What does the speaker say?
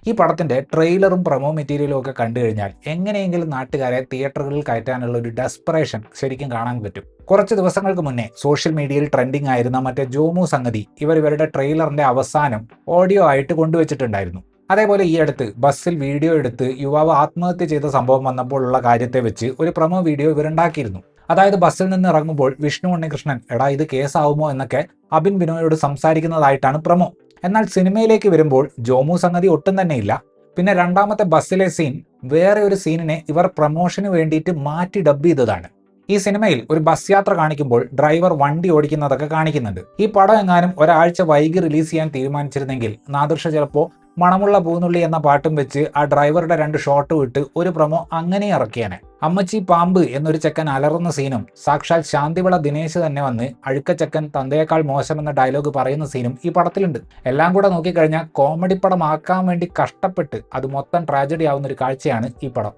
ഈ പടത്തിന്റെ ട്രെയിലറും പ്രൊമോ മെറ്റീരിയലും ഒക്കെ കണ്ടു കഴിഞ്ഞാൽ എങ്ങനെയെങ്കിലും നാട്ടുകാരെ തിയേറ്ററുകളിൽ കയറ്റാനുള്ള ഒരു ഡെസ്പറേഷൻ ശരിക്കും കാണാൻ പറ്റും. കുറച്ച് ദിവസങ്ങൾക്ക് മുന്നേ സോഷ്യൽ മീഡിയയിൽ ട്രെൻഡിംഗ് ആയിരുന്ന മറ്റേ ജോമു സംഗതി ഇവരുടെ ട്രെയിലറിന്റെ അവസാനം ഓഡിയോ ആയിട്ട് കൊണ്ടുവച്ചിട്ടുണ്ടായിരുന്നു. അതേപോലെ ഈ അടുത്ത് ബസ്സിൽ വീഡിയോ എടുത്ത് യുവാവ് ആത്മഹത്യ ചെയ്ത സംഭവം വന്നപ്പോഴുള്ള കാര്യത്തെ വെച്ച് ഒരു പ്രൊമോ വീഡിയോ ഇവരുണ്ടാക്കിയിരുന്നു. അതായത് ബസ്സിൽ നിന്ന് ഇറങ്ങുമ്പോൾ വിഷ്ണു ഉണ്ണികൃഷ്ണൻ എടാ ഇത് കേസാവുമോ എന്നൊക്കെ അബിൻ ബിനോയോട് സംസാരിക്കുന്നതായിട്ടാണ് പ്രൊമോ. എന്നാൽ സിനിമയിലേക്ക് വരുമ്പോൾ ജോമു സംഗതി ഒട്ടും തന്നെ ഇല്ല. പിന്നെ രണ്ടാമത്തെ ബസ്സിലെ സീൻ വേറെ ഒരു സീനിനെ ഇവർ പ്രൊമോഷന് വേണ്ടിയിട്ട് മാറ്റി ഡബ് ചെയ്തതാണ്. ഈ സിനിമയിൽ ഒരു ബസ് യാത്ര കാണിക്കുമ്പോൾ ഡ്രൈവർ വണ്ടി ഓടിക്കുന്നതൊക്കെ കാണിക്കുന്നുണ്ട്. ഈ പടം എങ്ങാനും ഒരാഴ്ച വൈകി റിലീസ് ചെയ്യാൻ തീരുമാനിച്ചിരുന്നെങ്കിൽ നാദിർഷ ചിലപ്പോൾ മണമുള്ള പൂനുള്ളി എന്ന പാട്ടും വെച്ച് ആ ഡ്രൈവറുടെ 2 ഷോട്ട് വിട്ട് ഒരു പ്രൊമോ അങ്ങനെ ഇറക്കിയാനെ. അമ്മച്ചി പാമ്പ് എന്നൊരു ചെക്കൻ അലറുന്ന സീനും സാക്ഷാൽ ശാന്തിവിള ദിനേശ് തന്നെ വന്ന് അഴുക്കച്ചക്കൻ തന്തയേക്കാൾ മോശം എന്ന ഡയലോഗ് പറയുന്ന സീനും ഈ പടത്തിലുണ്ട്. എല്ലാം കൂടെ നോക്കിക്കഴിഞ്ഞാൽ കോമഡി പടമാക്കാൻ വേണ്ടി കഷ്ടപ്പെട്ട് അത് മൊത്തം ട്രാജഡി ആവുന്ന ഒരു കാഴ്ചയാണ് ഈ പടം.